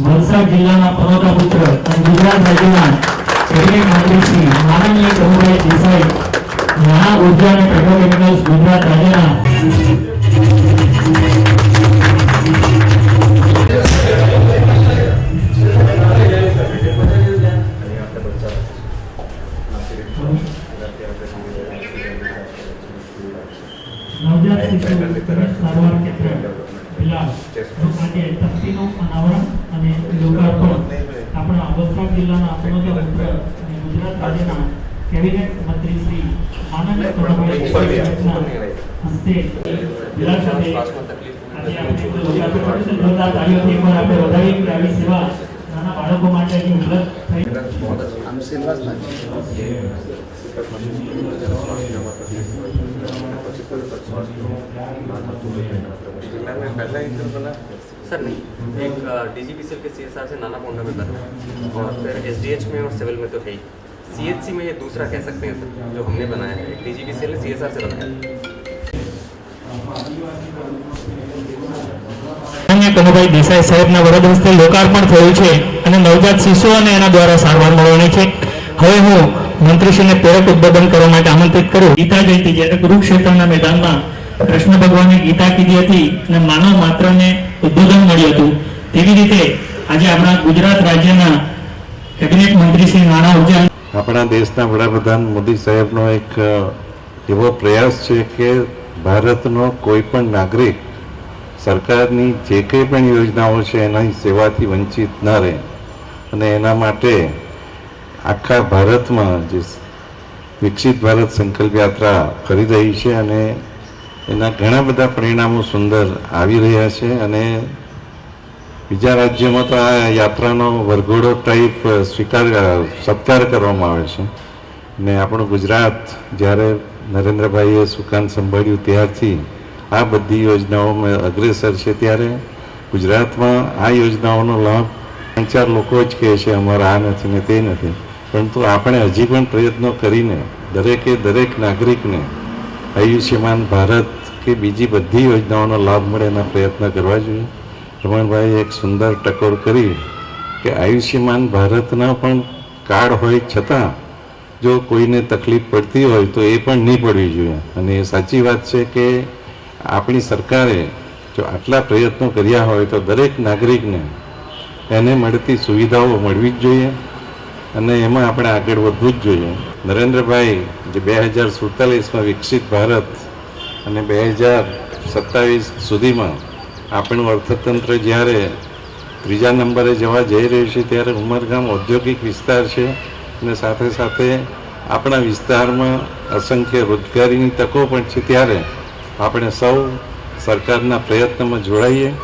વલસાડ જિલ્લાના પનોતા પુત્ર અને ગુજરાત રાજ્યના કેબિનેટ મંત્રી શ્રી માનનીય પ્રભુભાઈ દેસાઈ નાણાં ઉર્જા અને પેટ્રોકેમિકલ્સ ગુજરાત રાજ્યના નવજાત શિશુ સારવાર કેન્દ્ર ભિલાડ આજે તકતીનું અનાવરણ અને લોકાર્પણ આપણા વલસાડ જિલ્લાના પનોતા પુત્ર અને ગુજરાત રાજ્યના કેબિનેટ મંત્રી શ્રી માનનીય પ્રભુભાઈ દેસાઈના હસ્તે ભિલાડ ખાતે આજે આપણે લોકાર્પણ જોરદાર તાળીઓથી એકવાર આપણે વધાવીએ કે આવી સેવા નાના બાળકો માટે અહીં ઉપલબ્ધ થઈ सर नहीं, एक डीजीपीसीएल के सीएसआर से नाना पोंडा में बना और फिर एसडीएच में और सिविल में तो है ही। सीएचसी में ये दूसरा कह सकते हैं सर, जो हमने बनाया है। डीजीपीसीएल ने सीएसआर से बनाया। કનુભાઈ દેસાઈ સાહેબના વરદ હસ્તે લોકાર્પણ થયું છે અને નવજાત શિશુઓને એના દ્વારા સારવાર મળવાની છે. હવે હું મંત્રીશ્રીને પ્રેરક ઉદ્બોધન કરવા માટે આમંત્રિત કરું. ગીતા જયંતિ જ્યારે કુરુક્ષેત્રના મેદાનમાં કૃષ્ણ ભગવાને ગીતા કીધી હતી અને માનવ માત્રને ઉદ્બોધન મળ્યું હતું, તેવી રીતે આજે આપણા ગુજરાત રાજ્યના કેબિનેટ મંત્રી શ્રી નાણાં ઉર્જા આપણા દેશના વડાપ્રધાન મોદી સાહેબનો એક એવો પ્રયાસ છે કે ભારતનો કોઈ પણ નાગરિક સરકારની જે કંઈ પણ યોજનાઓ છે એની સેવાથી વંચિત ન રહે અને એના માટે આખા ભારતમાં જે વિકસિત ભારત સંકલ્પ યાત્રા કરી રહી છે અને એના ઘણા બધા પરિણામો સુંદર આવી રહ્યા છે અને બીજા રાજ્યોમાં તો આ યાત્રાનો વરઘોડો ટાઈપ સત્કાર કરવામાં આવે છે ને આપણું ગુજરાત જ્યારે નરેન્દ્રભાઈએ સુકાન સંભાળ્યું ત્યારથી આ બધી યોજનાઓમાં અગ્રેસર છે. ત્યારે ગુજરાતમાં આ યોજનાઓનો લાભ 3-4 લોકો જ કહે છે અમારા આ નથી ને તે નથી, પરંતુ આપણે હજી પણ પ્રયત્નો કરીને દરેક નાગરિકને આયુષ્યમાન ભારત કે બીજી બધી યોજનાઓનો લાભ મળે એના પ્રયત્ન કરવા જોઈએ. રમણભાઈએ એક સુંદર ટકોર કરી કે આયુષ્યમાન ભારતના પણ કાર્ડ હોય છતાં જો કોઈને તકલીફ પડતી હોય તો એ પણ નહીં પડવી જોઈએ. અને એ સાચી વાત છે કે આપણી સરકારે જો આટલા પ્રયત્નો કર્યા હોય તો દરેક નાગરિકને એને મળતી સુવિધાઓ મળવી જ જોઈએ અને એમાં આપણે આગળ વધવું જ જોઈએ. નરેન્દ્રભાઈ જે 2047માં વિકસિત ભારત અને 2027 સુધીમાં આપણું અર્થતંત્ર જ્યારે 3જા નંબરે જવા જઈ રહ્યું છે ત્યારે ઉમરગામ ઔદ્યોગિક વિસ્તાર છે અને સાથે સાથે આપણા વિસ્તારમાં અસંખ્ય રોજગારીની તકો પણ છે. ત્યારે આપણે સૌ સરકારના પ્રયત્નમાં જોડાઈએ.